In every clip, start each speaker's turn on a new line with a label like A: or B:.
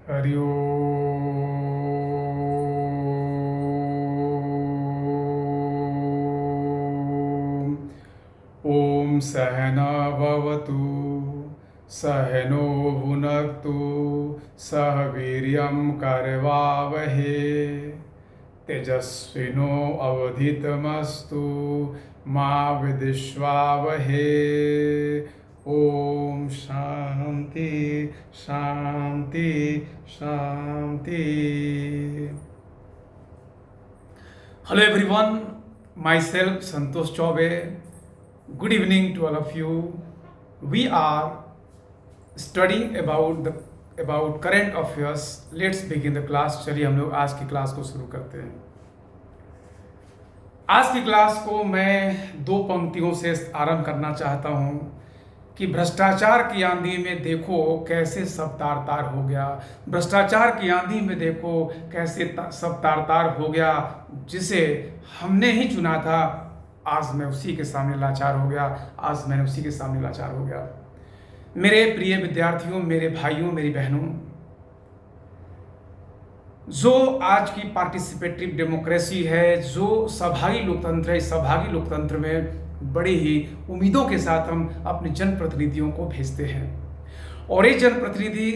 A: हरि ओम। ओम सहना भवतु सहनो भुनक्तु सह वीर्यं करवावहे तेजस्विनो अवधीतमस्तु मा विद्विषावहे। ओम शांति शांति शांति। Hello everyone, myself Santosh Choubey. Good evening to all of you. We are studying about current affairs. Let's begin the class. चलिए हम लोग आज की क्लास को शुरू करते हैं. आज की क्लास को मैं दो पंक्तियों से आरंभ करना चाहता हूं कि भ्रष्टाचार की आंधी में देखो कैसे सब तार तार हो गया. भ्रष्टाचार की आंधी में देखो कैसे सब तार तार हो गया. जिसे हमने ही चुना था, आज मैं उसी के सामने लाचार हो गया. आज मैंने उसी के सामने लाचार हो गया. मेरे प्रिय विद्यार्थियों, मेरे भाइयों, मेरी बहनों, जो आज की पार्टिसिपेटिव डेमोक्रेसी है, जो सहभागी लोकतंत्र है, इस सहभागी लोकतंत्र में बड़ी ही उम्मीदों के साथ हम अपने जनप्रतिनिधियों को भेजते हैं और ये जनप्रतिनिधि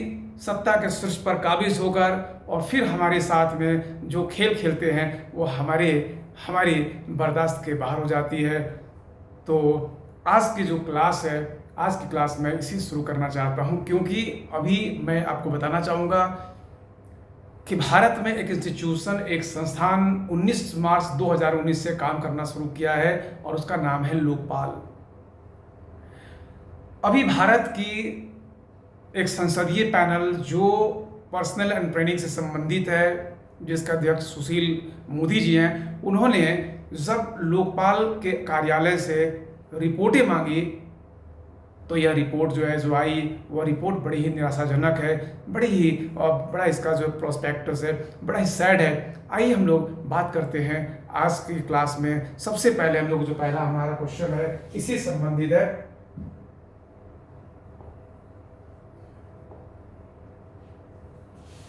A: सत्ता के शीर्ष पर काबिज होकर और फिर हमारे साथ में जो खेल खेलते हैं वो हमारी बर्दाश्त के बाहर हो जाती है. तो आज की जो क्लास है, आज की क्लास मैं इसी शुरू करना चाहता हूं, क्योंकि अभी मैं आपको बताना चाहूँगा कि भारत में एक इंस्टीट्यूशन, एक संस्थान 19 मार्च 2019 से काम करना शुरू किया है और उसका नाम है लोकपाल. अभी भारत की एक संसदीय पैनल जो पर्सनल एंड ट्रेनिंग से संबंधित है, जिसका अध्यक्ष सुशील मोदी जी हैं, उन्होंने जब लोकपाल के कार्यालय से रिपोर्टें मांगी तो यह रिपोर्ट जो आई वह रिपोर्ट बड़ी ही निराशाजनक है. बड़ा इसका जो प्रोस्पेक्टस है बड़ा ही सैड है. आइए हम लोग बात करते हैं आज की क्लास में. सबसे पहले हम लोग जो पहला हमारा क्वेश्चन है इसी संबंधित है.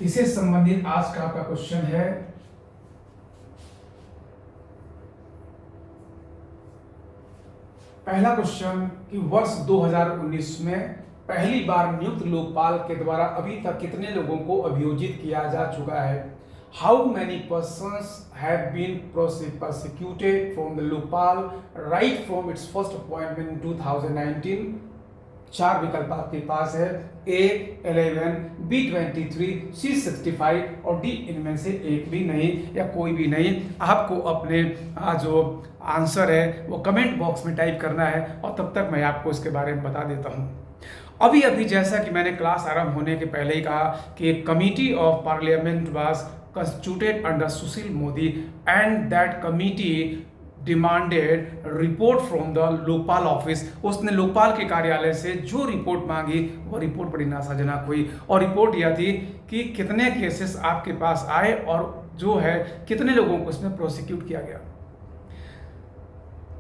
A: इससे संबंधित आज का आपका क्वेश्चन है, पहला क्वेश्चन कि वर्ष 2019 में पहली बार नियुक्त लोकपाल के द्वारा अभी तक कितने लोगों को अभियोजित किया जा चुका है. How many persons have been prosecuted from the Lokpal right from its first appointment in 2019. चार विकल्प आपके पास है. A 11, B 23, C 65 और D इनमें से एक भी नहीं या कोई भी नहीं. आपको अपने जो आंसर है वो कमेंट बॉक्स में टाइप करना है और तब तक मैं आपको इसके बारे में बता देता हूँ. अभी जैसा कि मैंने क्लास आरंभ होने के पहले ही कहा कि committee of parliament was constituted under Sushil Modi and that committee demanded report from the Lokpal office. उसने लोकपाल के कार्यालय से जो रिपोर्ट मांगी वो रिपोर्ट बड़ी निराशाजनक हुई और रिपोर्ट यह थी कि कितने केसेस आपके पास आए और जो है कितने लोगों को इसमें प्रोसिक्यूट किया गया.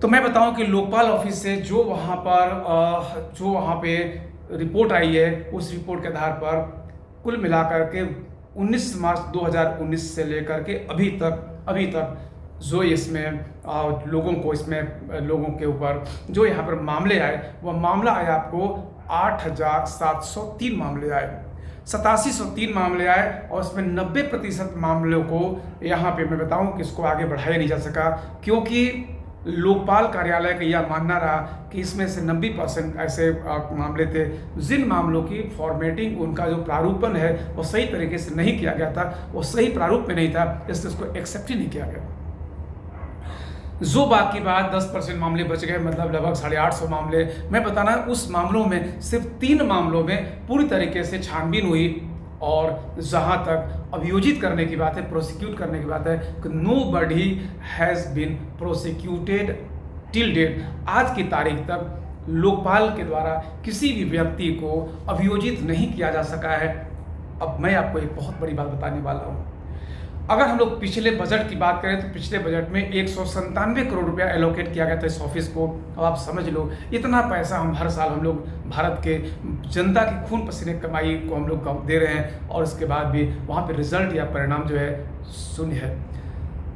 A: तो मैं बताऊं कि लोकपाल ऑफिस से जो वहाँ पे रिपोर्ट आई है उस रिपोर्ट के आधार पर कुल मिलाकर के 19 मार्च 2019 से लेकर के अभी तक जो इसमें लोगों के ऊपर जो यहाँ पर मामले आए वह मामला आया आपको 8,703 मामले आए. 8703 मामले आए और उसमें 90% मामलों को यहाँ पे मैं बताऊँ कि इसको आगे बढ़ाया नहीं जा सका, क्योंकि लोकपाल कार्यालय का यह मानना रहा कि इसमें से 90% ऐसे मामले थे जिन मामलों की फॉर्मेटिंग, उनका जो प्रारूपण है वो सही तरीके से नहीं किया गया था, वो सही प्रारूप में नहीं था, इसलिए उसको एक्सेप्ट ही नहीं किया गया. जो बाकी बात 10% मामले बच गए, मतलब लगभग 850 मामले. मैं बताना उस मामलों में सिर्फ 3 मामलों में पूरी तरीके से छानबीन हुई और जहां तक अभियोजित करने की बात है, प्रोसिक्यूट करने की बात है, nobody has been prosecuted till date. आज की तारीख तक लोकपाल के द्वारा किसी भी व्यक्ति को अभियोजित नहीं किया जा सका है. अब मैं आपको एक बहुत बड़ी बात बताने वाला हूँ. अगर हम लोग पिछले बजट की बात करें तो पिछले बजट में 197 करोड़ रुपया एलोकेट किया गया था इस ऑफिस को। अब आप समझ लो इतना पैसा हम हर साल हम लोग भारत के जनता की खून पसीने कमाई को हम लोग दे रहे हैं, और इसके बाद भी वहाँ पे रिजल्ट या परिणाम जो है शून्य है।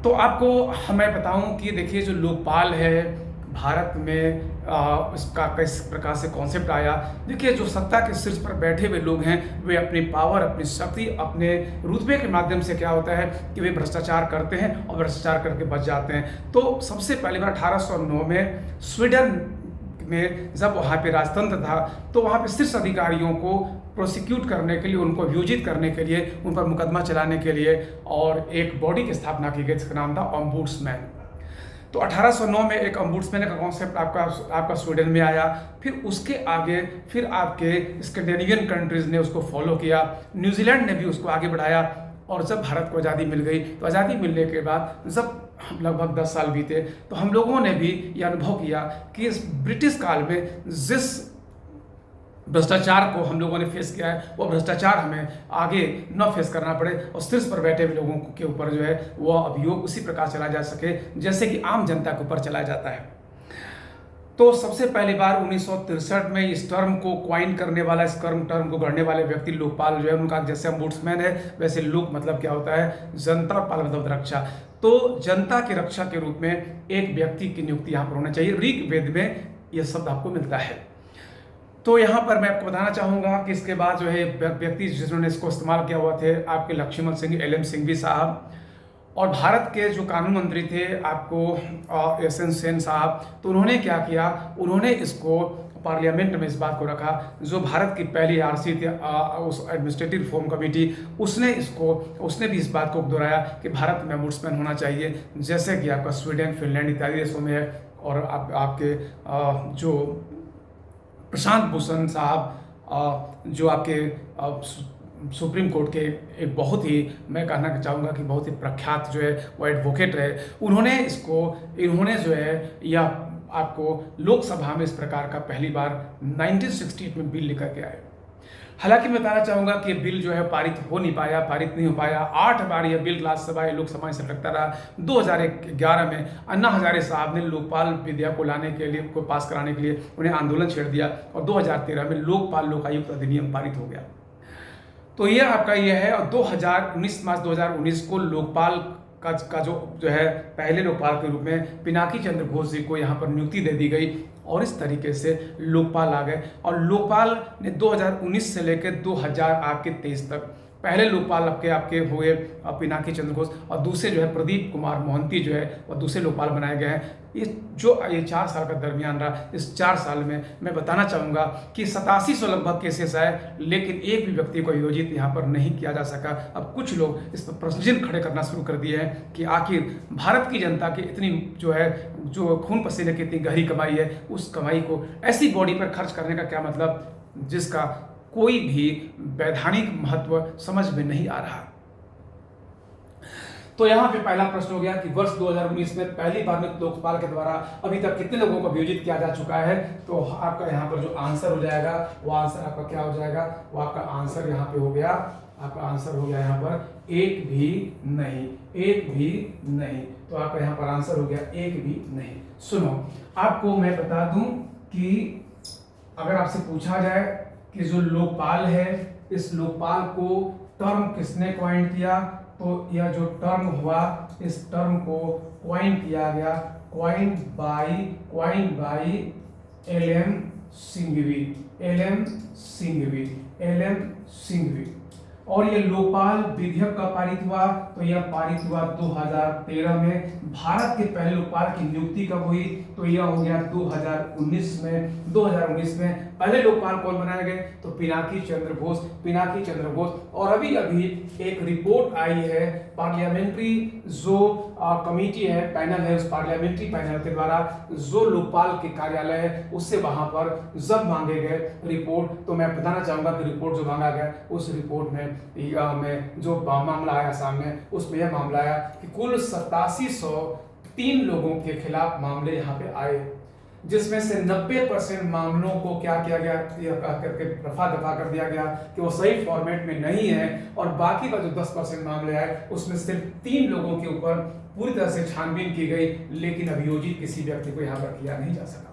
A: तो आपको मैं बताऊं कि देखिए जो लोकपाल है भारत में इसका किस प्रकार से कॉन्सेप्ट आया। देखिए जो सत्ता के शीर्ष पर बैठे हुए लोग हैं वे अपनी पावर, अपनी शक्ति, अपने रुतबे के माध्यम से क्या होता है कि वे भ्रष्टाचार करते हैं और भ्रष्टाचार करके बच जाते हैं। तो सबसे पहली बार 1809 में स्वीडन में जब वहाँ पे राजतंत्र था तो वहाँ पे शीर्ष अधिकारियों को प्रोसिक्यूट करने के लिए, उनको अभियोजित करने के लिए, उन पर मुकदमा चलाने के लिए और एक बॉडी की स्थापना की गई जिसका नाम था ऑम्बुड्समैन। तो 1809 में एक ऑम्बुड्समैन का कॉन्सेप्ट आपका स्वीडन में आया। फिर उसके आगे फिर आपके स्कैंडिनेवियन कंट्रीज ने उसको फॉलो किया, न्यूजीलैंड ने भी उसको आगे बढ़ाया। और जब भारत को आज़ादी मिल गई तो आज़ादी मिलने के बाद जब लगभग 10 साल बीते तो हम लोगों ने भी यह अनुभव किया कि इस ब्रिटिश काल में जिस भ्रष्टाचार को हम लोगों ने फेस किया है वो भ्रष्टाचार हमें आगे न फेस करना पड़े और शीर्ष पर बैठे हुए लोगों के ऊपर जो है वह अभियोग उसी प्रकार चला जा सके जैसे कि आम जनता के ऊपर चलाया जाता है। तो सबसे पहली बार 1963 में इस टर्म को क्वाइन करने वाला, इस टर्म को गढ़ने वाले व्यक्ति लोकपाल जो है, उनका जैसे ऑम्बुड्समैन है वैसे लोक मतलब क्या होता है जनता, और पाल मतलब रक्षा। तो जनता की रक्षा के रूप में एक व्यक्ति की नियुक्ति यहाँ पर होना चाहिए। ऋग्वेद में यह शब्द आपको मिलता है। तो यहाँ पर मैं आपको बताना चाहूँगा कि इसके बाद जो है व्यक्ति जिन्होंने इसको इस्तेमाल किया हुआ थे आपके लक्ष्मण सिंह, LM सिंघवी साहब, और भारत के जो कानून मंत्री थे आपको SN सेन साहब। तो उन्होंने क्या किया, उन्होंने इसको पार्लियामेंट में इस बात को रखा। जो भारत की पहली RC थी उस एडमिनिस्ट्रेटिव रिफॉर्म कमेटी, उसने भी इस बात को दोहराया कि भारत में ऑम्बुड्समैन होना चाहिए जैसे कि आपका स्वीडन, फिनलैंड इत्यादि देशों में है। और आपके जो प्रशांत भूषण साहब जो आपके सुप्रीम कोर्ट के एक बहुत ही, मैं कहना चाहूँगा कि बहुत ही प्रख्यात जो है वो एडवोकेट रहे, इन्होंने जो है यह आपको लोकसभा में इस प्रकार का पहली बार 1968 में बिल लेकर के आए। हालांकि मैं बताना चाहूँगा कि बिल जो है पारित नहीं हो पाया। 8 बार यह बिल राज्यसभा या लोकसभा से लटकता रहा। 2011 में अन्ना हजारे साहब ने लोकपाल विधेयक को पास कराने के लिए उन्हें आंदोलन छेड़ दिया और 2013 में लोकपाल लोकायुक्त अधिनियम पारित हो गया। तो ये आपका ये है। और 2019 मार्च 2019 को लोकपाल का जो है पहले लोकपाल के रूप में पिनाकी चंद्र घोष जी को यहाँ पर नियुक्ति दे दी गई और इस तरीके से लोकपाल आ गए। और लोकपाल ने 2019 से लेकर 2023 तक पहले लोकपाल आपके हुए पिनाकी चंद्र घोष और दूसरे जो है प्रदीप कुमार मोहंती जो है वह दूसरे लोकपाल बनाए गए हैं। ये 4 साल का दरमियान रहा। इस 4 साल में मैं बताना चाहूँगा कि 8700 लगभग केसेस आए, लेकिन एक भी व्यक्ति को आयोजित यहाँ पर नहीं किया जा सका। अब कुछ लोग इस पर प्रश्न चिन्ह खड़े करना शुरू कर दिए हैं कि आखिर भारत की जनता की इतनी जो खून पसीने की इतनी गहरी कमाई है, उस कमाई को ऐसी बॉडी पर खर्च करने का क्या मतलब जिसका कोई भी वैधानिक महत्व समझ में नहीं आ रहा। तो यहाँ पे पहला प्रश्न हो गया कि वर्ष 2019 में पहली बार में लोकपाल के द्वारा अभी तक कितने लोगों को अभियोजित किया जा चुका है। तो आपका यहाँ पर जो आंसर हो जाएगा वो आंसर आपका क्या हो जाएगा, वो आपका आंसर यहाँ पे हो गया, आपका आंसर हो गया यहाँ पर एक भी नहीं। तो आपका यहाँ पर आंसर हो गया एक भी नहीं। सुनो, आपको मैं बता दूं कि अगर आपसे पूछा जाए कि जो लोकपाल है इस लोकपाल को टर्म किसने क्वाइन किया, तो यह जो टर्म हुआ इस टर्म को क्वाइन किया गया, क्वाइन बाई LM सिंघवी। और ये लोकपाल विधेयक का पारित हुआ, तो यह पारित हुआ 2013 में। भारत के पहले लोकपाल की नियुक्ति कब हुई, तो यह हो गया 2019 में। 2019 में पहले लोकपाल कौन बनाए गए, तो पिनाकी चंद्र घोष। और अभी एक रिपोर्ट आई है पार्लियामेंट्री जो कमेटी है, पैनल है, उस पार्लियामेंट्री पैनल के द्वारा जो लोकपाल के कार्यालय है उससे वहां पर जब मांगे गए रिपोर्ट, तो मैं बताना चाहूंगा कि रिपोर्ट जो मांगा गया उस रिपोर्ट में जो मामला आया सामने, उसमें यह मामला आया कि कुल 8703 लोगों के खिलाफ मामले यहाँ पे आए। जिसमें से 90% मामलों को क्या किया गया, करके रफा दफा कर दिया गया कि वो सही फॉर्मेट में नहीं है, और बाकी का जो 10% मामले आए उसमें सिर्फ 3 लोगों के ऊपर पूरी तरह से छानबीन की गई, लेकिन अभियोजित किसी व्यक्ति को यहाँ पर किया नहीं जा सका।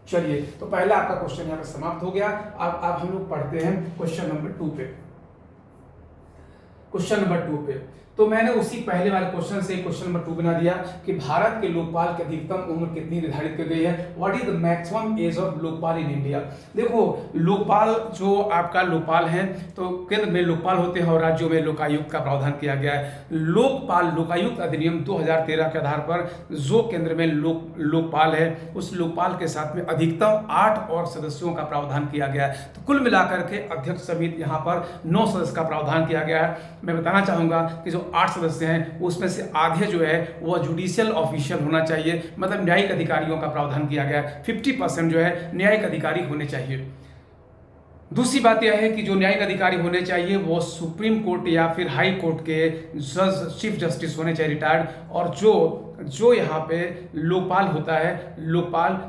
A: चलिए, तो पहला आपका क्वेश्चन यहाँ पर समाप्त हो गया। अब हम लोग पढ़ते हैं क्वेश्चन नंबर 2 पे। क्वेश्चन नंबर 2 पे तो मैंने उसी पहले वाले क्वेश्चन से क्वेश्चन नंबर 2 बना दिया कि भारत के लोकपाल की अधिकतम उम्र कितनी निर्धारित की गई है। What is the maximum age of Lokpal in India. देखो, लोकपाल जो आपका लोकपाल है, तो केंद्र में लोकपाल होते हैं और राज्यों में लोकायुक्त का प्रावधान किया गया है। लोकायुक्त अधिनियम 2013 के आधार पर जो केंद्र में लोकपाल है, उस लोकपाल के साथ में अधिकतम 8 और सदस्यों का प्रावधान किया गया है। तो कुल मिलाकर के अध्यक्ष समेत यहाँ पर 9 सदस्य का प्रावधान किया गया है। मैं बताना चाहूंगा कि जो 8 सदस्य हैं उसमें से आधे जो है वो जुडिशियल ऑफिशियल होना चाहिए, मतलब न्यायिक अधिकारियों का प्रावधान किया गया है। 50% जो है न्यायिक अधिकारी होने चाहिए। दूसरी बात यह है कि जो न्यायिक अधिकारी होने चाहिए वो सुप्रीम कोर्ट या फिर हाई कोर्ट के जज, चीफ जस्टिस होने चाहिए रिटायर्ड। और जो यहाँ पे लोकपाल होता है,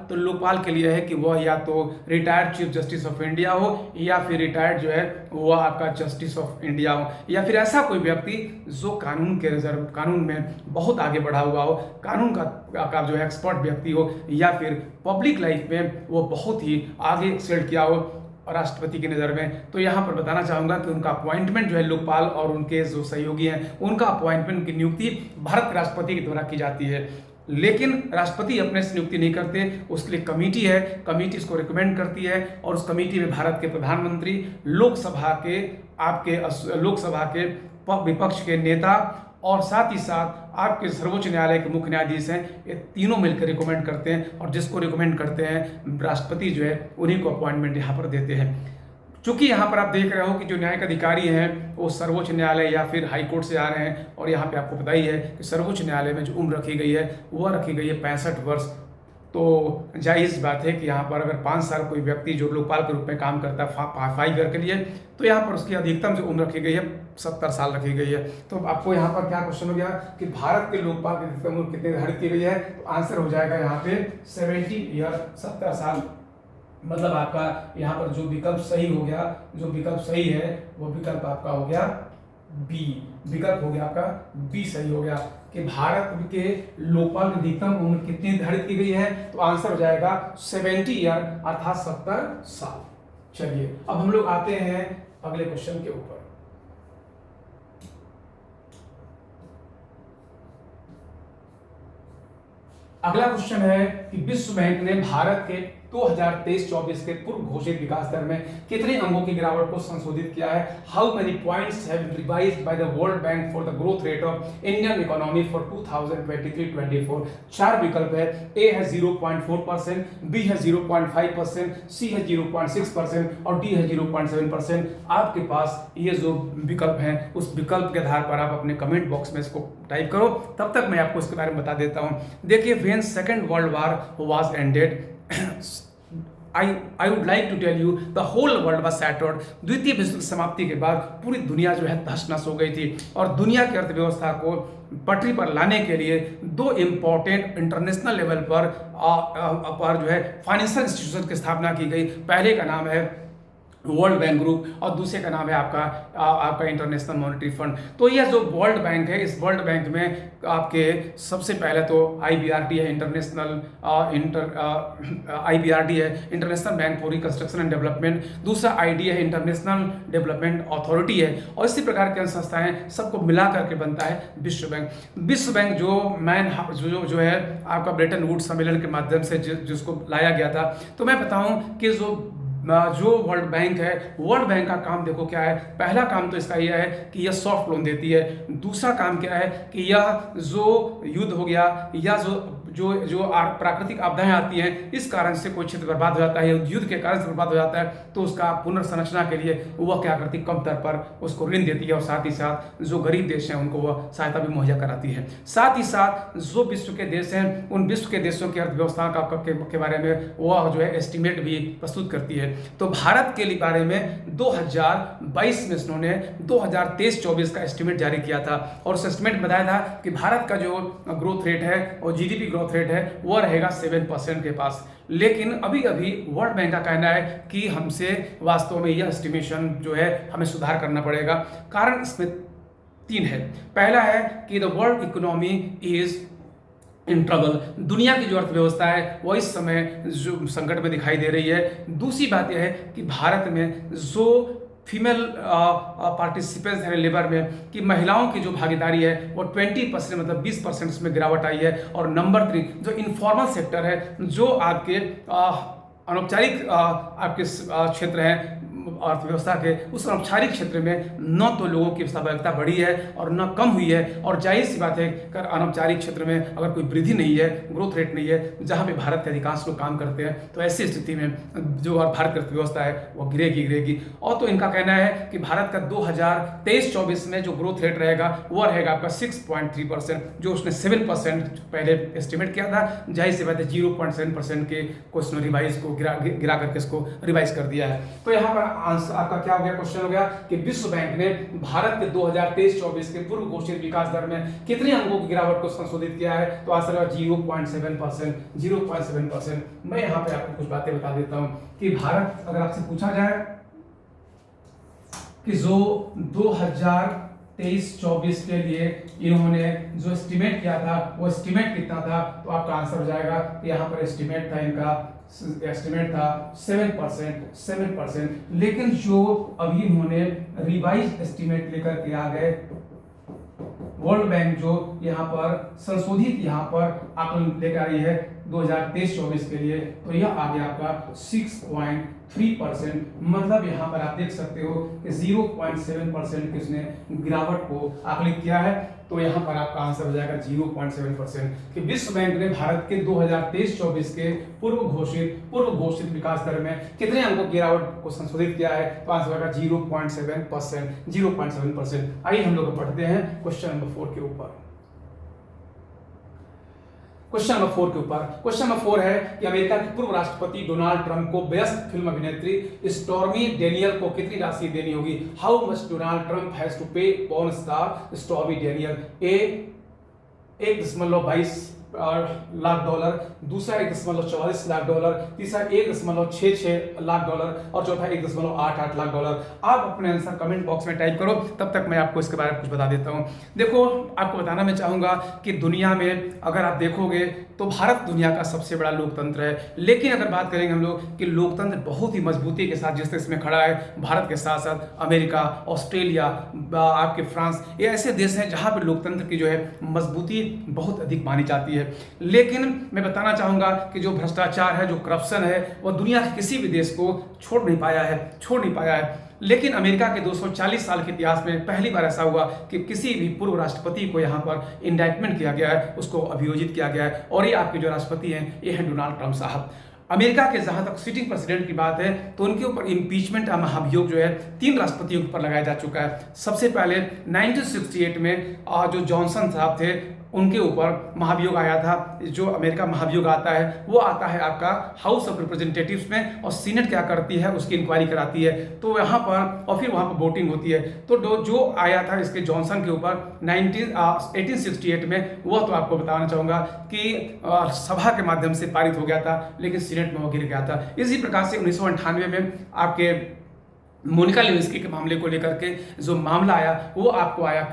A: तो लोकपाल के लिए है कि वह या तो retired chief justice of India हो, या फिर रिटायर्ड जो है वो आपका जस्टिस ऑफ इंडिया हो, या फिर ऐसा कोई व्यक्ति जो कानून में बहुत आगे बढ़ा हुआ हो, कानून का जो है एक्सपर्ट व्यक्ति हो, या फिर पब्लिक लाइफ में वो बहुत ही आगे एक्सेल किया हो राष्ट्रपति की नज़र में। तो यहाँ पर बताना चाहूँगा कि उनका अपॉइंटमेंट जो है लोकपाल और उनके जो सहयोगी हैं, उनका अपॉइंटमेंट की नियुक्ति भारत के राष्ट्रपति के द्वारा की जाती है। लेकिन राष्ट्रपति अपने से नियुक्ति नहीं करते, उसके लिए कमेटी है, कमेटी इसको रिकमेंड करती है, और उस कमेटी में भारत के प्रधानमंत्री, लोकसभा के विपक्ष के नेता, और साथ ही साथ आपके सर्वोच्च न्यायालय के मुख्य न्यायाधीश हैं, ये तीनों मिलकर रिकमेंड करते हैं, और जिसको रिकमेंड करते हैं राष्ट्रपति जो है उन्हीं को अपॉइंटमेंट यहाँ पर देते हैं। चूंकि यहाँ पर आप देख रहे हो कि जो न्यायिक अधिकारी हैं वो सर्वोच्च न्यायालय या फिर हाई कोर्ट से आ रहे हैं, और यहाँ पे आपको पता ही है कि सर्वोच्च न्यायालय में जो उम्र रखी गई है वह रखी गई है 65 वर्ष। तो जायज़ बात है कि यहाँ पर अगर 5 साल कोई व्यक्ति जो लोकपाल के रूप में काम करता है 5 ईयर के लिए, तो यहाँ पर उसकी अधिकतम जो उम्र रखी गई है 70 साल रखी गई है। तो आपको यहाँ पर क्या क्वेश्चन हो गया कि भारत के लोकपाल की अधिकतम उम्र कितनी निर्धारित की गई है, तो आंसर हो जाएगा यहाँ पे 70 ईयर, 70 साल। मतलब आपका यहाँ पर जो विकल्प सही हो गया, जो विकल्प सही है वो विकल्प आपका हो गया बी, विकल्प हो गया आपका बी सही हो गया कि भारत के लोकपाल की अधिकतम उम्र कितनी निर्धारित की गई है, तो आंसर हो जाएगा 70 ईयर अर्थात 70 साल। चलिए, अब हम लोग आते हैं अगले क्वेश्चन के ऊपर। अगला क्वेश्चन है कि विश्व बैंक ने भारत के 2023-24 के पूर्व घोषित विकास दर में कितने अंकों की गिरावट को संशोधित किया है। How many points have been revised by the World Bank for the growth rate of Indian economy for 2023-24। 4 विकल्प है। ए है 0.4%, बी है 0.5%, सी है 0.6% और डी है 0.7%। आपके पास ये जो विकल्प हैं उस विकल्प के आधार पर आप अपने कमेंट बॉक्स में इसको टाइप करो, तब तक मैं आपको इसके बारे में बता देता हूं। देखिए, when second world war was ended, I would like to tell you the whole world was shattered। द्वितीय विश्व की समाप्ति के बाद पूरी दुनिया जो है तहस नहस हो गई थी, और दुनिया की अर्थव्यवस्था को पटरी पर लाने के लिए 2 इम्पोर्टेंट इंटरनेशनल लेवल पर जो है फाइनेंशियल इंस्टीट्यूशन की स्थापना की गई। पहले का नाम है वर्ल्ड बैंक ग्रुप और दूसरे का नाम है आपका इंटरनेशनल मॉनेटरी फंड। तो यह जो वर्ल्ड बैंक है, इस वर्ल्ड बैंक में आपके सबसे पहले तो IBRD है, IBRD है, international bank for reconstruction and development. दूसरा ID है, इंटरनेशनल डेवलपमेंट अथॉरिटी है, और इसी प्रकार के अन्य संस्थाएं सबको मिला करके बनता है विश्व बैंक। विश्व बैंक जो है आपका ब्रेटन वुड्स सम्मेलन के माध्यम से जिसको लाया गया था। तो मैं बताऊं कि जो वर्ल्ड बैंक है, वर्ल्ड बैंक का काम देखो क्या है। पहला काम तो इसका यह है कि यह सॉफ्ट लोन देती है। दूसरा काम क्या है कि यह जो युद्ध हो गया या जो प्राकृतिक आपदाएं आती हैं, इस कारण से कोई क्षेत्र बर्बाद हो जाता है, युद्ध के कारण से बर्बाद हो जाता है, तो उसका पुनर्संरचना के लिए वह क्या करती है, कम दर पर उसको ऋण देती है, और साथ ही साथ जो गरीब देश हैं उनको वह सहायता भी मुहैया कराती है। साथ ही साथ जो विश्व के देश हैं, उन विश्व के देशों की अर्थव्यवस्था के बारे में वह जो है एस्टिमेट भी प्रस्तुत करती है। तो भारत के बारे में 2022 में उन्होंने 2023-24 का एस्टिमेट जारी किया था, और उस एस्टिमेट में बताया था कि भारत का जो ग्रोथ रेट है और GDP ग्रोथ रेट है वह रहेगा 7% के पास। लेकिन अभी अभी वर्ल्ड बैंक का कहना है कि हमसे वास्तव में यह एस्टिमेशन जो है हमें सुधार करना पड़ेगा। कारण इसमें 3 है। पहला है कि the world economy is in trouble, दुनिया की जो अर्थव्यवस्था है वो इस समय जो संकट में दिखाई दे रही है। दूसरी बात यह है कि भारत में जो फीमेल पार्टिसिपेंट्स हैं लेबर में, कि महिलाओं की जो भागीदारी है वो 20% मतलब 20% उसमें गिरावट आई है। और नंबर 3 जो इनफॉर्मल सेक्टर है, जो आपके अनौपचारिक आपके क्षेत्र हैं अर्थव्यवस्था के, उस अनौपचारिक क्षेत्र में न तो लोगों की सहभागिता बढ़ी है और न कम हुई है। और जाहिर सी बात है कि अनौपचारिक क्षेत्र में अगर कोई वृद्धि नहीं है, ग्रोथ रेट नहीं है, जहाँ पे भारत के अधिकांश लोग काम करते हैं, तो ऐसी स्थिति में जो भारत की अर्थव्यवस्था है वो गिरेगी। और तो इनका कहना है कि भारत का 2023-24 में जो ग्रोथ रेट रहेगा वो रहेगा आपका 6.3%, जो उसने 7% पहले एस्टिमेट किया था। जाहिर सी बात है 0.7% के क्वेश्चन रिवाइज को गिरा करके इसको रिवाइज कर दिया है। तो यहाँ पर आंसर आपका क्या हो गया, क्वेश्चन हो गया कि विश्व बैंक ने भारत के 2023-24 के पूर्व घोषित विकास दर में कितने अंकों की गिरावट को संशोधित किया है। तो आंसर होगा 0.7%। 0.7%। मैं यहाँ पे आपको कुछ बातें बता देता हूँ कि भारत, अगर आपसे पूछा जाए कि जो 2023-24 के लिए इन्होंने जो एस्टिमेट किया था वो एस्टिमेट कितना था, तो आपका आंसर हो जाएगा कि यहाँ पर एस्टिमेट था, इनका एस्टिमेट था 7%। लेकिन जो अभी इन्होंने रिवाइज एस्टिमेट लेकर के आ गए, वर्ल्ड बैंक जो यहाँ पर संशोधित यहाँ पर आकलन लेकर आई है 2023-24 के लिए, तो यह आ गया आपका 6.3%। मतलब यहाँ पर आप देख सकते हो कि 0.7% की उसने गिरावट को आकलित किया है। तो यहाँ पर आपका आंसर हो जाएगा 0.7%। कि विश्व बैंक ने भारत के 2023-24 के पूर्व घोषित विकास दर में कितने अंकों की गिरावट को संशोधित किया है, तो आंसर होगा 0.7%। 0.7%। आइए हम लोग पढ़ते हैं क्वेश्चन नंबर 4 के ऊपर। क्वेश्चन नंबर 4 के ऊपर क्वेश्चन नंबर 4 है कि अमेरिका के पूर्व राष्ट्रपति डोनाल्ड ट्रंप को व्यस्त फिल्म अभिनेत्री स्टॉर्मी डेनियल को कितनी राशि देनी होगी। How much Donald Trump has to pay porn star Stormy Daniel. A 1.22 lakh dollar, दूसरा 1.44 लाख डॉलर, तीसरा 1.66 लाख डॉलर और चौथा 1.88 लाख डॉलर। आप अपने आंसर कमेंट बॉक्स में टाइप करो, तब तक मैं आपको इसके बारे में कुछ बता देता हूं। देखो, आपको बताना मैं चाहूंगा कि दुनिया में अगर आप देखोगे तो भारत दुनिया का सबसे बड़ा लोकतंत्र है। लेकिन अगर बात करेंगे हम लोग कि लोकतंत्र बहुत ही मजबूती के साथ जिस तरह इसमें खड़ा है, भारत के साथ साथ अमेरिका, ऑस्ट्रेलिया, आपके फ्रांस, ये ऐसे देश हैं जहां पर लोकतंत्र की जो है मजबूती बहुत अधिक मानी जाती है। लेकिन मैं बताना चाहूंगा कि जो भ्रष्टाचार है, जो करप्शन है, वह दुनिया के किसी भी देश को छोड़ नहीं पाया है। लेकिन अमेरिका के 240 साल के इतिहास में पहली बार ऐसा हुआ कि किसी भी पूर्व राष्ट्रपति को यहाँ पर इंडाइटमेंट किया गया है, उसको अभियोजित किया गया है। और ये आपके जो राष्ट्रपति हैं ये हैं डोनाल्ड ट्रंप साहब। अमेरिका के जहां तक सिटिंग प्रेसिडेंट की बात है तो उनके ऊपर इम्पीचमेंट का महाभियोग जो है 3 राष्ट्रपतियों के ऊपर लगाया जा चुका है। सबसे पहले 1968 में जो जॉनसन साहब थे उनके ऊपर महाभियोग आया था। जो अमेरिका महाभियोग आता है वो आता है आपका हाउस ऑफ रिप्रेजेंटेटिव्स में, और सीनेट क्या करती है उसकी इंक्वायरी कराती है। तो यहाँ पर और फिर वहाँ पर वोटिंग होती है। तो जो आया था इसके जॉनसन के ऊपर 1868 में, वह तो आपको बताना चाहूँगा कि सभा के माध्यम से पारित हो गया था, लेकिन सीनेट में वो गिर गया था। इसी प्रकार से 1998 में आपके मोनिका लेविंस्की के मामले को लेकर के जो मामला आया वो आपको आया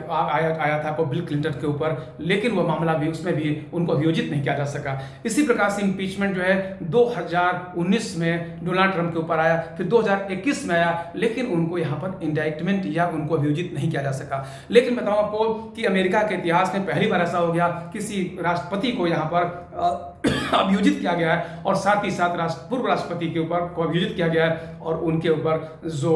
A: था आपको बिल क्लिंटन के ऊपर, लेकिन वो मामला भी उसमें भी उनको अभियोजित नहीं किया जा सका। इसी प्रकार से इम्पीचमेंट जो है 2019 में डोनाल्ड ट्रंप के ऊपर आया, फिर 2021 में आया, लेकिन उनको यहाँ पर इंडाइटमेंट या उनको अभियोजित नहीं किया जा सका। लेकिन बताऊँ आपको कि अमेरिका के इतिहास में पहली बार ऐसा हो गया, किसी राष्ट्रपति को यहाँ पर अभियोजित किया गया है, और साथ ही साथ पूर्व राष्ट्रपति के ऊपर को अभियोजित किया गया है, और उनके ऊपर जो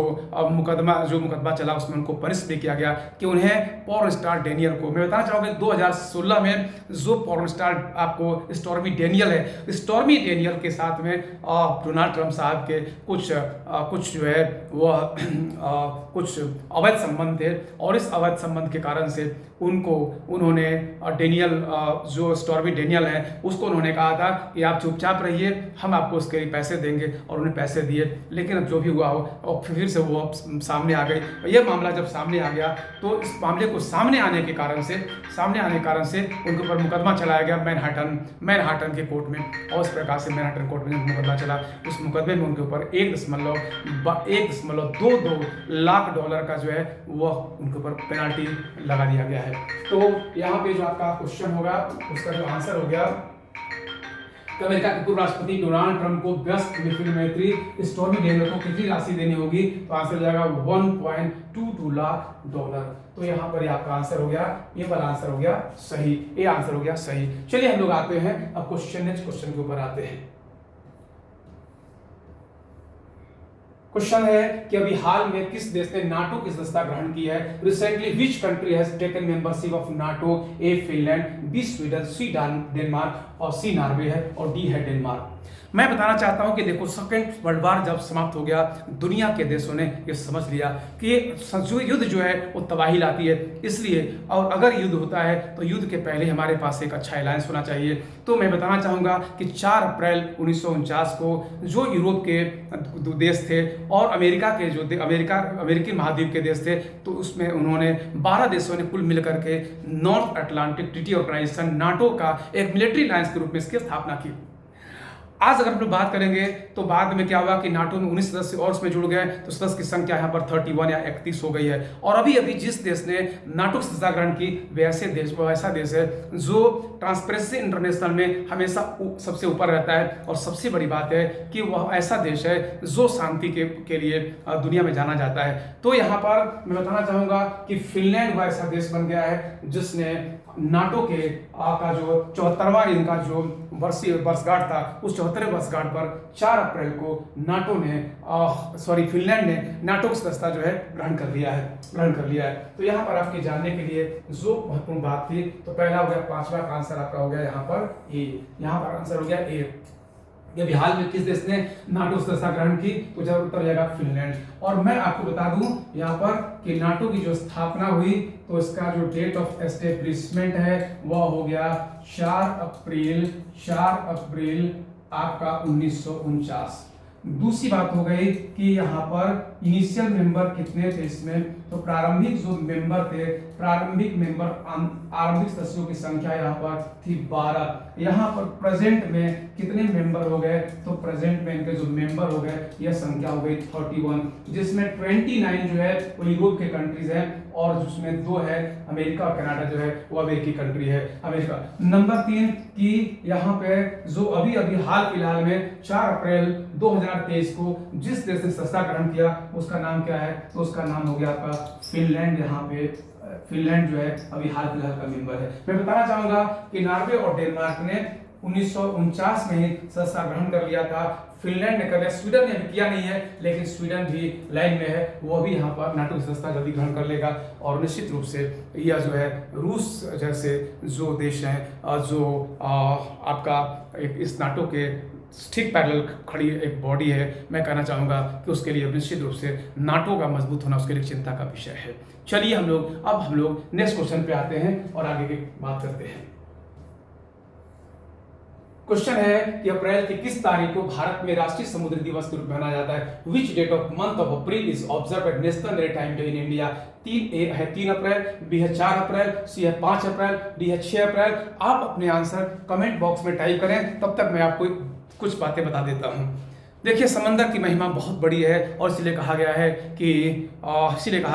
A: मुकदमा चला उसमें उनको पनिश भी किया गया कि उन्हें पॉर्न स्टार डेनियल को, मैं बताना चाहूँगा 2016 में जो पॉर्न स्टार आपको स्टॉर्मी डेनियल है, स्टॉर्मी डेनियल के साथ में डोनाल्ड ट्रंप साहब के कुछ जो है वह कुछ अवैध संबंध थे, और इस अवैध संबंध के कारण से उन्होंने डेनियल जो स्टॉर्मी डेनियल है उसको उन्होंने कहा था कि आप चुपचाप रहिए, हम आपको उसके लिए पैसे देंगे, और उन्हें पैसे दिए। लेकिन अब जो भी हुआ हो, और फिर से वो सामने आ गई। यह मामला जब सामने आ गया तो इस मामले को सामने आने के कारण से उनके ऊपर मुकदमा चलाया गया मैनहाटन के कोर्ट में। और इस प्रकार से मैनहाटन कोर्ट में मुकदमा चला, उस मुकदमे में उनके ऊपर 1.22 लाख डॉलर का जो है वह उनके ऊपर पेनाल्टी लगा दिया गया है। तो यहाँ पे जो आपका क्वेश्चन होगा उसका जो आंसर हो गया कि अमेरिका के पूर्व राष्ट्रपति डोनाल्ड ट्रंप को व्यस्त मिलिट्री मंत्री स्टॉर्मी डेनियल को कितनी राशि देनी होगी, तो आंसर हो जाएगा 1.22 लाख डॉलर। तो यहाँ पर आपका आंसर हो गया, ये वाला आंसर हो गया सही, ये आंसर हो गया सही। चलिए हम लोग आते हैं अब नेक्स्ट क्वेश्चन के ऊपर आते हैं। क्वेश्चन है कि अभी हाल में किस देश ने नाटो की सदस्यता ग्रहण की है। Recently which country has taken membership of NATO? A Finland, B Sweden, C Denmark और सी नॉर्वे है और डी है डेनमार्क। मैं बताना चाहता हूं कि देखो, सेकेंड वर्ल्ड वार जब समाप्त हो गया, दुनिया के देशों ने यह समझ लिया कि युद्ध जो है वो तबाही लाती है, इसलिए और अगर युद्ध होता है तो युद्ध के पहले हमारे पास एक अच्छा अलायंस होना चाहिए। तो मैं बताना चाहूँगा कि 4 अप्रैल 1949 को जो यूरोप के देश थे और अमेरिका के जो अमेरिकी महाद्वीप के देश थे, तो उसमें उन्होंने 12 देशों ने कुल मिलकर के North Atlantic Treaty Organization NATO का एक मिलिट्री अलायंस के रूप में इसकी स्थापना की। आज अगर हम लोग बात करेंगे तो बाद में क्या हुआ कि नाटो में 19 सदस्य और उसमें जुड़ गए, तो सदस्य की संख्या यहाँ पर 31 या 31 हो गई है। और अभी जिस देश ने नाटो की सदस्यता ग्रहण की वो ऐसा देश है जो ट्रांसपेरेंसी इंटरनेशनल में हमेशा सबसे ऊपर रहता है। और सबसे बड़ी बात है कि वह ऐसा देश है जो शांति के लिए दुनिया में जाना जाता है। तो यहाँ पर मैं बताना चाहूँगा कि फिनलैंड वह ऐसा देश बन गया है जिसने नाटो के का जो 74वां इनका जो वर्षगांठ था, उस 74वें वर्षगांठ पर 4 अप्रैल को फिनलैंड ने नाटो की सदस्यता जो है ग्रहण कर लिया है। तो यहाँ पर आपके जानने के लिए जो महत्वपूर्ण बात थी, तो पहला हो गया, 5वां का आंसर आपका हो गया यहाँ पर ए। यहाँ पर आंसर हो गया ए। ये हाल में किस देश ने नाटो सदस्यता ग्रहण की, तो जब उत्तर जाएगा फिनलैंड। और मैं आपको बता दूं यहाँ पर कि नाटो की जो स्थापना हुई, तो इसका जो डेट ऑफ एस्टेब्लिशमेंट है वह हो गया 4 अप्रैल आपका 1949। दूसरी बात हो गई कि यहाँ पर इनिशियल मेंबर कितने थे इसमें, तो प्रारंभिक जो मेंबर थे, आरंभिक सदस्यों की संख्या यहाँ पर थी 12। यहाँ पर प्रेजेंट में कितने मेंबर हो गए, तो प्रेजेंट में इनके जो मेंबर हो गए यह संख्या हो गई 31, जिसमें 29 जो है वो यूरोप के कंट्रीज हैं और जिसमें 2 है अमेरिका और कनाडा जो है वो अमेरिकी कंट्री है अमेरिका। नंबर 3 कि यहाँ पे जो अभी हाल फिलहाल में 4 अप्रैल 2023 को जिस देश ने सदस्यता ग्रहण किया उसका नाम क्या है, तो उसका नाम हो गया आपका फिनलैंड। यहाँ पे फिनलैंड जो है अभी हाल फिलहाल का मेंबर है। मैं बताना चाहूंगा कि नॉर्वे और डेनमार्क ने 1949 में ही सदस्यता ग्रहण कर लिया था, फिनलैंड ने कर लिया, स्वीडन ने अभी किया नहीं है, लेकिन स्वीडन भी लाइन में है, वो भी यहाँ पर नाटो की सदस्यता जल्दी ग्रहण कर लेगा। और निश्चित रूप से यह जो है रूस जैसे जो देश हैं जो आपका इस नाटो के ठीक पैरेलल खड़ी एक बॉडी है, मैं कहना चाहूँगा कि उसके लिए निश्चित रूप से नाटो का मजबूत होना उसके लिए चिंता का विषय है। चलिए हम लोग नेक्स्ट क्वेश्चन पे आते हैं और आगे की बात करते हैं। क्वेश्चन है कि अप्रैल की किस तारीख को भारत में राष्ट्रीय समुद्री दिवस के रूप में मनाया जाता है। Which date of month of April is observe at national maritime day in India. 3 April, B है 4 अप्रैल, सी है 5 अप्रैल, डी है 6 अप्रैल। आप अपने आंसर कमेंट बॉक्स में टाइप करें, तब तक मैं आपको कुछ बातें बता देता हूं। देखिए, समंदर की महिमा बहुत बड़ी है और इसीलिए कहा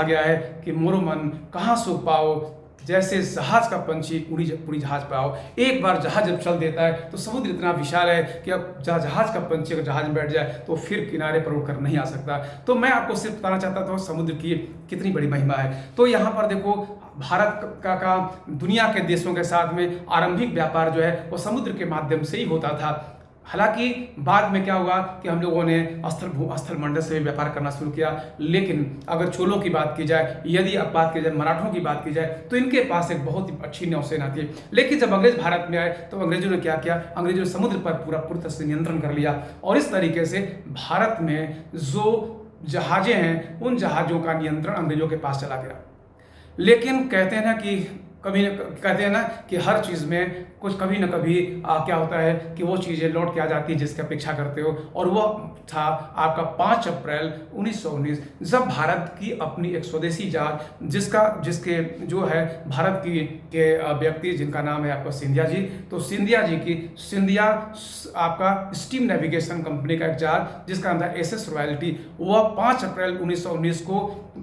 A: गया है कि मोरो मन कहाँ सो पाओ, जैसे जहाज का पंछी पूरी जहाज पे आओ। एक बार जहाज जब चल देता है तो समुद्र इतना विशाल है कि अब जहाज का पंछी अगर जहाज में बैठ जाए तो फिर किनारे पर उड़कर नहीं आ सकता। तो मैं आपको सिर्फ बताना चाहता था समुद्र की कितनी बड़ी महिमा है। तो यहाँ पर देखो, भारत का दुनिया के देशों के साथ में आरंभिक व्यापार जो है वो समुद्र के माध्यम से ही होता था। हालांकि बाद में क्या हुआ कि हम लोगों ने स्थल मंडल से व्यापार करना शुरू किया। लेकिन अगर चोलों की बात की जाए, यदि अब बात की जाए मराठों की बात की जाए, तो इनके पास एक बहुत ही अच्छी नौसेना थी। लेकिन जब अंग्रेज भारत में आए तो अंग्रेजों ने क्या किया, अंग्रेजों ने समुद्र पर पूरी तरह से नियंत्रण कर लिया और इस तरीके से भारत में जो जहाजें हैं उन जहाजों का नियंत्रण अंग्रेजों के पास चला गया। लेकिन कहते हैं ना कि कभी कहते हैं ना कि हर चीज़ में कुछ कभी ना कभी क्या होता है कि वो चीज़ें लौट के आ जाती है जिसकी अपेक्षा करते हो, और वो था आपका 5 अप्रैल 1919, जब भारत की अपनी एक स्वदेशी जहाज जिसके जो है भारत की के व्यक्ति जिनका नाम है आपका सिंधिया जी, तो सिंधिया आपका स्टीम नेविगेशन कंपनी का एक जहाज जिसका नाम था एसएस रॉयल्टी, वह 5 अप्रैल 1919 को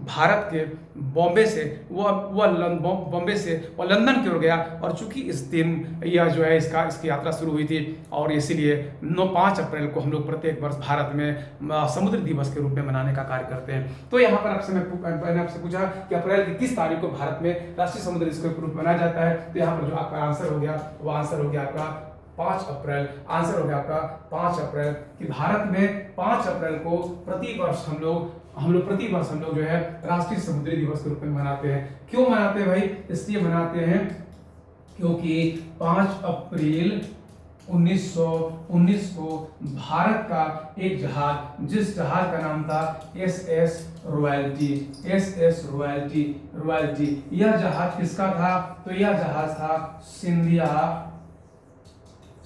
A: भारत के बॉम्बे से वह लंदन की ओर गया, और चूंकि इस दिन यह जो है इसकी यात्रा शुरू हुई थी, और इसीलिए 5 अप्रैल को हम लोग प्रत्येक वर्ष भारत में समुद्र दिवस के रूप में मनाने का कार्य करते हैं। तो यहाँ पर मैंने आपसे पूछा कि अप्रैल की किस तारीख को भारत में राष्ट्रीय समुद्र दिवस के रूप में मनाया जाता है, तो यहाँ पर जो आपका आंसर हो गया वो आंसर हो गया आपका 5 अप्रैल। आंसर हो गया आपका 5 अप्रैल कि भारत में 5 अप्रैल को प्रतिवर्ष हम लोग जो है राष्ट्रीय समुद्री दिवस के रूप में मनाते हैं। क्यों मनाते हैं भाई? इसलिए मनाते हैं क्योंकि 5 अप्रैल 1919 को भारत का एक जहाज, जिस जहाज का नाम था एसएस रॉयल्टी, यह जहाज किसका था? तो यह जहाज था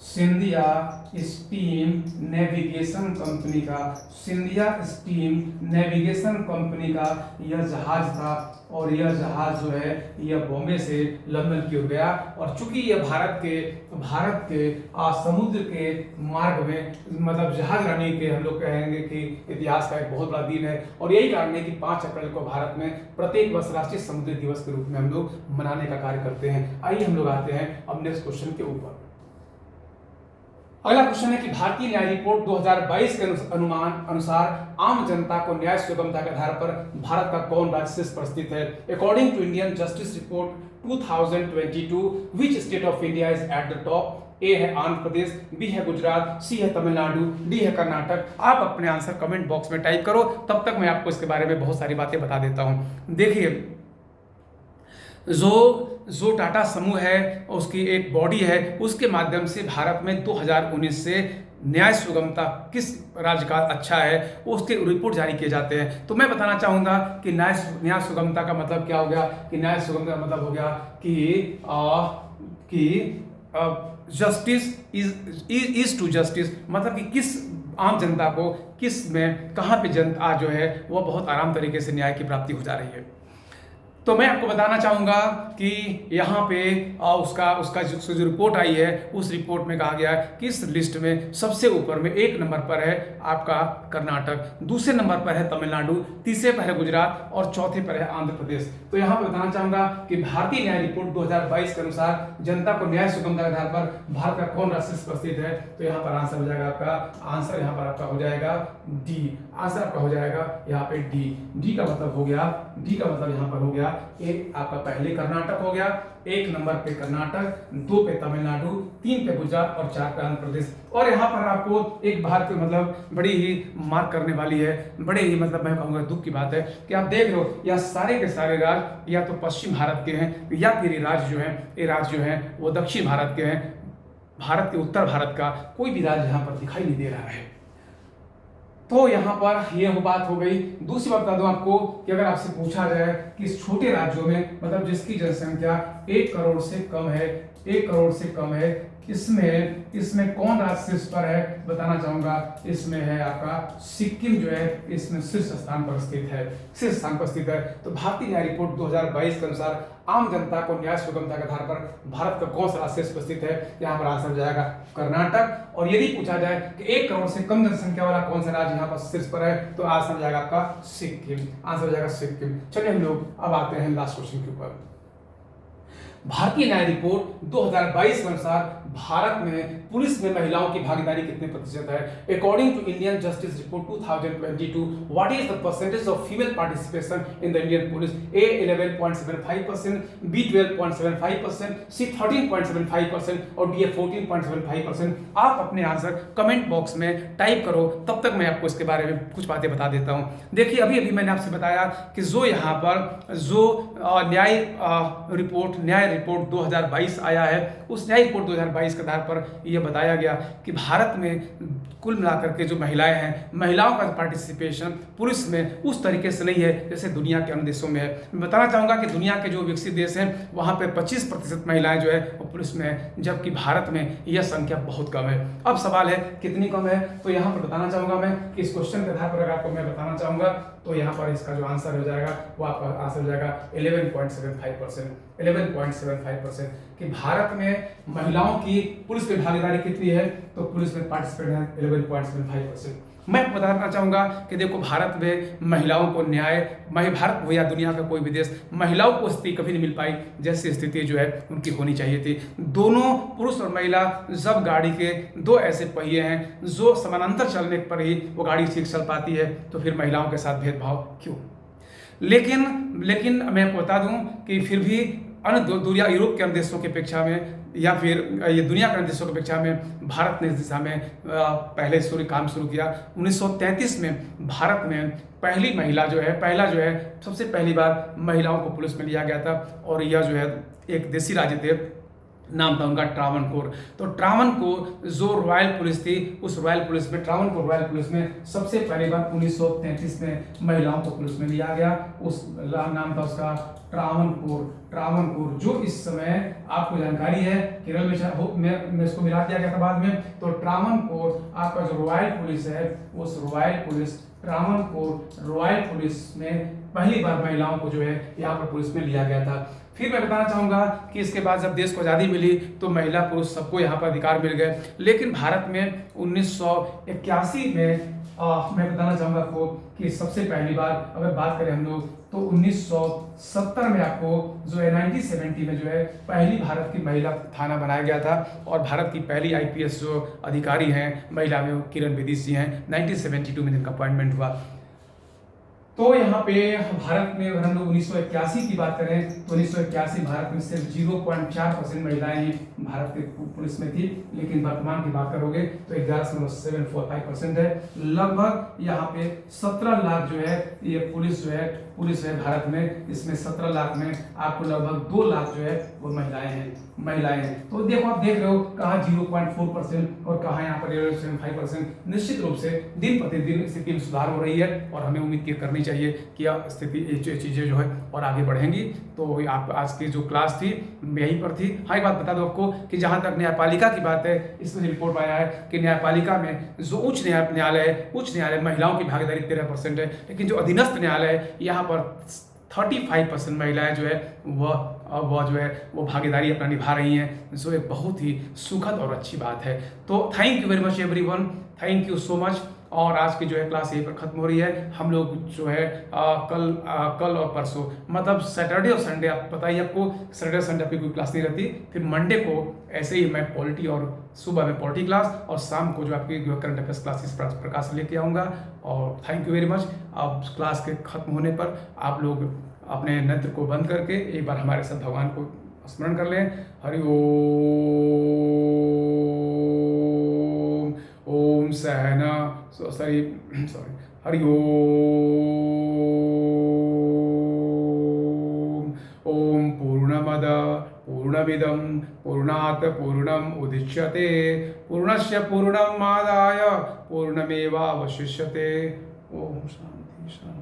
A: सिंधिया स्टीम नेविगेशन कंपनी का। सिंधिया स्टीम नेविगेशन कंपनी का यह जहाज था, और यह जहाज जो है यह बॉम्बे से लंदन की ओर गया, और चूंकि यह भारत के समुद्र के मार्ग में मतलब जहाजरानी के हम लोग कहेंगे कि इतिहास का एक बहुत बड़ा दिन है, और यही कारण है कि 5 अप्रैल को भारत में प्रत्येक वर्ष राष्ट्रीय समुद्री दिवस के रूप में हम लोग मनाने का कार्य करते हैं। आइए हम लोग आते हैं अब नेक्स्ट क्वेश्चन के ऊपर। अगला क्वेश्चन है कि भारतीय न्याय रिपोर्ट 2022 के अनुसार आम जनता को न्याय सुगमता के आधार पर भारत का कौन राज्य शीर्ष पर स्थित है? According to Indian justice report 2022, which state of India is at the top? A है आंध्र प्रदेश, बी है गुजरात, सी है तमिलनाडु, डी है कर्नाटक। आप अपने आंसर कमेंट बॉक्स में टाइप करो, तब तक मैं आपको इसके बारे में बहुत सारी बातें बता देता हूं। देखिए, जो टाटा समूह है उसकी एक बॉडी है, उसके माध्यम से भारत में 2019 से न्याय सुगमता किस राज्य का अच्छा है उसके रिपोर्ट जारी किए जाते हैं। तो मैं बताना चाहूँगा कि न्याय सुगमता का मतलब क्या हो गया? कि न्याय सुगमता का मतलब हो गया कि जस्टिस इज टू जस्टिस, मतलब कि किस आम जनता को किस में कहाँ पे जनता जो है वह बहुत आराम तरीके से न्याय की प्राप्ति हो जा रही है। तो मैं आपको बताना चाहूँगा कि यहाँ पे उसका जो रिपोर्ट आई है उस रिपोर्ट में कहा गया है कि इस लिस्ट में सबसे ऊपर में 1 नंबर पर है आपका कर्नाटक, दूसरे नंबर पर है तमिलनाडु, तीसरे पर है गुजरात, और चौथे पर है आंध्र प्रदेश। तो यहाँ पर बताना चाहूँगा कि भारतीय न्याय रिपोर्ट 2022 के अनुसार जनता को न्याय सुगमता के आधार पर भारत का कौन राज्य शीर्ष पर स्थित है? तो यहाँ पर आंसर हो जाएगा आपका हो जाएगा डी। आंसर आपका हो जाएगा यहाँ पे डी का मतलब हो गया, डी का मतलब यहाँ पर हो गया एक आपका पहले कर्नाटक हो गया, 1 नंबर पे कर्नाटक, 2 पे तमिलनाडु, 3 पे गुजरात और 4 पे आंध्र प्रदेश। और यहाँ पर आपको एक बात मतलब बड़ी ही मार्क करने वाली है, बड़े ही मतलब मैं कहूँगा दुख की बात है कि आप देख रहे हो यह सारे के सारे राज्य या तो पश्चिम भारत के हैं, या फिर ये राज्य जो हैं वो दक्षिण भारत के हैं। भारत के उत्तर भारत का कोई भी राज्य यहाँ पर दिखाई नहीं दे रहा है। तो यहाँ पर यह बात हो गई। दूसरी बात बता दूं आपको कि अगर आपसे पूछा जाए कि इस छोटे राज्यों में मतलब जिसकी जनसंख्या 1 करोड़ से कम है, इसमें कौन राज्य शीर्ष पर है? बताना चाहूंगा, इसमें है आपका सिक्किम जो है इसमें शीर्ष स्थान पर स्थित है। तो भारतीय न्याय रिपोर्ट 2022 के अनुसार आम जनता को न्याय सुगमता के आधार पर भारत का कौन सा राज्य शीर्ष पर स्थित है? यहाँ पर आंसर हो जाएगा कर्नाटक। और यदि पूछा जाए कि 1 करोड़ से कम जनसंख्या वाला कौन सा राज्य यहाँ पर शीर्ष पर है, तो आंसर हो जाएगा आपका सिक्किम। आंसर हो जाएगा सिक्किम। चलिए हम लोग अब आते हैं लास्ट क्वेश्चन के ऊपर। भारतीय न्याय रिपोर्ट 2022 के अनुसार भारत में पुलिस में महिलाओं की भागीदारी कितने प्रतिशत है? According to Indian justice report 2022, what is the percentage of female participation in the Indian police? A 11.75%, B 12.75%, C 13.75% और डी 14.75%। आप अपने आंसर कमेंट बॉक्स में टाइप करो, तब तक मैं आपको इसके बारे में कुछ बातें बता देता हूँ। देखिए, अभी मैंने आपसे बताया कि जो यहाँ पर न्याय रिपोर्ट 2022 आया है, उस न्याय रिपोर्ट 2022 के आधार पर यह बताया गया कि भारत में कुल मिलाकर के जो महिलाएं हैं, महिलाओं का पार्टिसिपेशन पुरुष में उस तरीके से नहीं है जैसे दुनिया के अन्य देशों में है। मैं बताना चाहूँगा कि दुनिया के जो विकसित देश हैं वहाँ पे 25% महिलाएं जो है वो पुरुष में है, जबकि भारत में यह संख्या बहुत कम है। अब सवाल है कितनी कम है, तो यहाँ पर बताना चाहूँगा मैं कि इस क्वेश्चन के आधार पर अगर आपको मैं बताना चाहूँगा तो यहाँ पर इसका जो आंसर हो जाएगा वो आपका आंसर हो जाएगा 11.75%। 11.75% कि भारत में महिलाओं की पुरुष में भागीदारी कितनी है, तो पुरुष में पार्टिसिपेट है 11.75%। मैं बताना चाहूँगा कि देखो भारत में महिलाओं को न्याय, भारत हो या दुनिया का कोई भी देश, महिलाओं को स्थिति कभी नहीं मिल पाई जैसी स्थिति जो है उनकी होनी चाहिए थी। दोनों पुरुष और महिला जब गाड़ी के दो ऐसे पहिए हैं जो समानांतर चलने पर ही वो गाड़ी ठीक चल पाती है, तो फिर महिलाओं के साथ भेदभाव क्यों? लेकिन मैं आपको बता दूं कि फिर भी अन्य दुनिया यूरोप के अन्य देशों की अपेक्षा में या फिर ये दुनिया के अन्य देशों की अपेक्षा में भारत ने इस दिशा में पहले काम शुरू किया। 1933 में भारत में पहला जो है सबसे पहली बार महिलाओं को पुलिस में लिया गया था, और यह जो है एक देसी राज्य थे, नाम था उनका ट्रावनकोर। तो ट्रावनकोर जो रॉयल पुलिस थी, उस रॉयल पुलिस में, ट्रावनकोर रॉयल पुलिस में सबसे पहली बार 1933 में महिलाओं को पुलिस में लिया गया। उस नाम था उसका ट्रावनकोर, जो इस समय आपको जानकारी है केरल में इसको मिला दिया गया था बाद में। तो ट्रावनकोर आपका जो रॉयल पुलिस है, उस royal police Travancore royal police में पहली बार महिलाओं को जो है यहाँ पर पुलिस में लिया गया था। फिर मैं बताना चाहूँगा कि इसके बाद जब देश को आज़ादी मिली तो महिला पुरुष सबको यहाँ पर अधिकार मिल गए, लेकिन भारत में 1981 में मैं बताना चाहूँगा आपको कि सबसे पहली बार अगर बात करें हम लोग तो 1970 में आपको जो है 1970 में जो है पहली भारत की महिला थाना बनाया गया था, और भारत की पहली आईपीएस जो अधिकारी हैं महिला में किरण बेदी जी हैं। 1972 में इनका अपॉइंटमेंट हुआ। तो यहाँ पे भारत में अगर हम लोग 1981 की बात करें तो 1981 भारत में सिर्फ 0.4% महिलाएं ही भारत के पुलिस में थी, लेकिन वर्तमान की बात करोगे तो 11.745% है। लगभग यहाँ पे 17 लाख जो है ये पुलिस है भारत में। इसमें 17 लाख में आपको लगभग 2 लाख जो है वो महिलाएं हैं। तो देखो आप देख रहे हो कहाँ 0.4% और कहाँ यहाँ पर 11.75%। निश्चित रूप से दिन प्रतिदिन स्थिति में सुधार हो रही है, और हमें उम्मीद करनी चाहिए कि स्थिति चीजें जो है और आगे बढ़ेंगी। तो आप आज की जो क्लास थी यहीं पर थी। हाँ, एक बात बता दो आपको कि जहां तक न्यायपालिका की बात है, इसमें रिपोर्ट आया है कि न्यायपालिका में जो उच्च न्यायालय महिलाओं की भागीदारी 13% है, लेकिन जो अधीनस्थ न्यायालय है यहाँ पर 35% महिलाएं जो है वो भागीदारी अपना निभा रही हैं, जो एक बहुत ही सुखद और अच्छी बात है। तो thank you very much everyone, thank you so much. और आज की जो है क्लास यहीं पर खत्म हो रही है। हम लोग जो है कल और परसों मतलब सैटरडे और संडे, आप पता ही आपको सैटरडे संडे आपकी कोई क्लास नहीं रहती। फिर मंडे को ऐसे ही मैं पॉलिटी और सुबह में पॉलिटी क्लास और शाम को जो आपकी जो करंट अफेयर्स क्लासेस प्रकाश लेके आऊँगा। और थैंक यू वेरी मच। अब क्लास के खत्म होने पर आप लोग अपने नेत्र को बंद करके एक बार हमारे साथ भगवान को स्मरण कर लें। हरि ओम सहना हरि ओम पूर्णमद पूर्णमिदं पूर्णात् पूर्णम् उदिच्यते पूर्णस्य पूर्णमादाय पूर्णमेवावशिष्यते। ओम शांति शांति।